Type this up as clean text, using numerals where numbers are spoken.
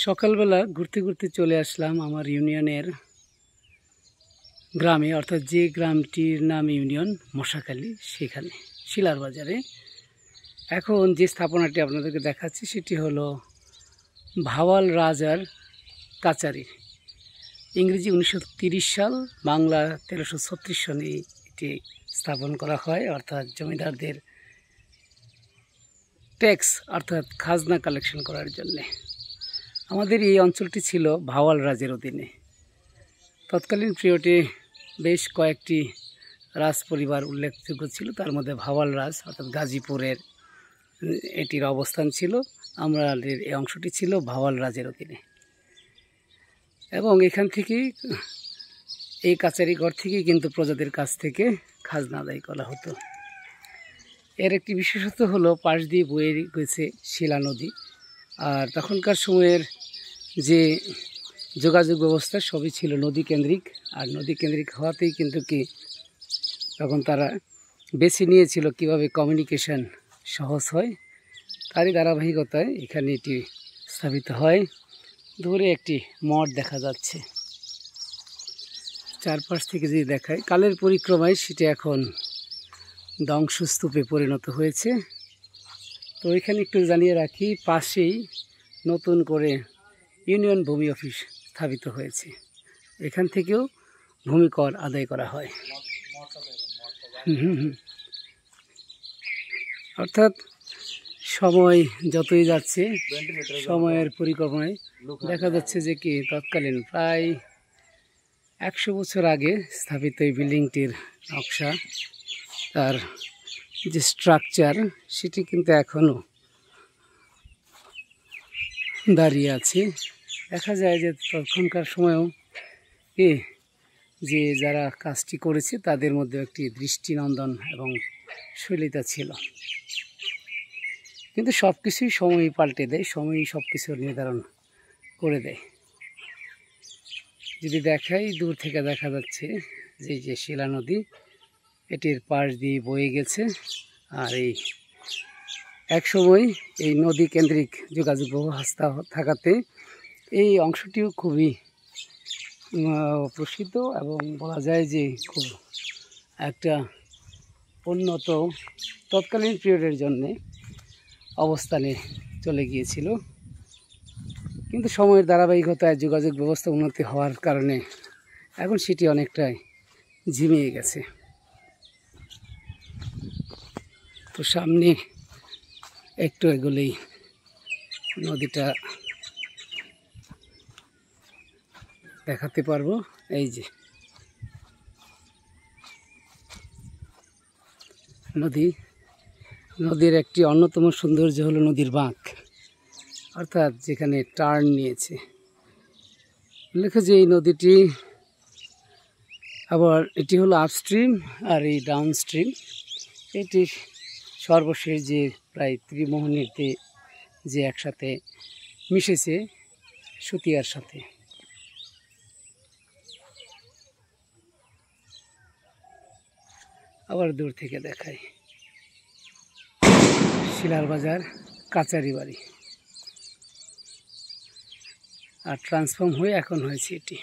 সকালবেলা ঘুরতে ঘুরতে চলে আসলাম আমার ইউনিয়নের গ্রামে, অর্থাৎ যে গ্রামটির নাম ইউনিয়ন মশাখালী, সেখানে শিলার বাজারে। এখন যে স্থাপনাটি আপনাদেরকে দেখাচ্ছি সেটি হলো ভাওয়াল রাজার কাচারি। ইংরেজি 1930 সাল, বাংলা 1336 সনে এটি স্থাপন করা হয়, অর্থাৎ জমিদারদের ট্যাক্স অর্থাৎ খাজনা কালেকশন করার জন্যে। আমাদের এই অঞ্চলটি ছিল ভাওয়াল রাজের অধীনে। তৎকালীন পিরিয়ডে বেশ কয়েকটি রাজ পরিবার উল্লেখযোগ্য ছিল, তার মধ্যে ভাওয়াল রাজ অর্থাৎ গাজীপুরের এটির অবস্থান ছিল। আমাদের এই অংশটি ছিল ভাওয়াল রাজের অধীনে এবং এখান থেকেই এই কাচারি ঘর থেকেই কিন্তু প্রজাদের কাছ থেকে খাজনা আদায় করা হতো। এর একটি বিশেষত্ব হলো পাশ দিয়ে বয়ে গেছে শিলা নদী, আর তখনকার সময়ের যে যোগাযোগ ব্যবস্থা সবই ছিল নদী কেন্দ্রিক, আর নদী কেন্দ্রিক হওয়াতেই কিন্তু তখন তারা বেছে নিয়েছিল কিভাবে কমিউনিকেশন সহজ হয়। তারই ধারাবাহিকতায় এখানে এটি স্থাপিত হয়। দূরে একটি মঠ দেখা যাচ্ছে, চারপাশ থেকে যদি দেখায় কালের পরিক্রমায় সেটি এখন ধ্বংসস্তূপে পরিণত হয়েছে। তো এখানে একটু জানিয়ে রাখি, পাশেই নতুন করে ইউনিয়ন ভূমি অফিস স্থাপিত হয়েছে। এখান থেকেও ভূমি কর আদায় করা হয়। অর্থাৎ সময় যতই যাচ্ছে, সময়ের পরিক্রমায় দেখা যাচ্ছে যে তৎকালীন প্রায় 100 বছর আগে স্থাপিত এই বিল্ডিংটির নকশা, তার যে স্ট্রাকচার সেটি কিন্তু এখনও দাঁড়িয়ে আছে। দেখা যায় যে তখনকার সময়েও যে যারা কাজটি করেছে তাদের মধ্যে একটি দৃষ্টিনন্দন এবং শৈলীতা ছিল। কিন্তু সব কিছুই সময়ই পাল্টে দেয়, সময়ই সব কিছু নির্ধারণ করে দেয়। যদি দেখাই, দূর থেকে দেখা যাচ্ছে যে শিলা নদী এটির পাশ দিয়ে বয়ে গেছে। আর এই একসময় এই নদী কেন্দ্রিক যোগাযোগ ব্যবস্থা থাকাতে এই অংশটিও খুবই প্রসিদ্ধ এবং বলা যায় যে খুব একটা উন্নত তৎকালীন পিরিয়ডের জন্যে অবস্থানে চলে গিয়েছিল। কিন্তু সময়ের ধারাবাহিকতায় যোগাযোগ ব্যবস্থা উন্নতি হওয়ার কারণে এখন সেটি অনেকটাই ঝিমিয়ে গেছে। তো সামনে একটু এগুলোই নদীটা দেখাতে পারবো। এই যে নদীর একটি অন্যতম সৌন্দর্য হলো নদীর বাঁক, অর্থাৎ যেখানে টার্ন নিয়েছে। উল্লেখ্য যে এই নদীটি আবার এটি হলো আপস্ট্রিম আর এই ডাউনস্ট্রিম। এটি সর্বশেষ যে প্রায় ত্রিমোহনীতে যে একসাথে মিশেছে সুতিয়ার সাথে। আবার দূর থেকে দেখায় শিলার বাজার কাচারি বাড়ি, আর ট্রান্সফর্ম হয়ে এখন হয়েছে এটি।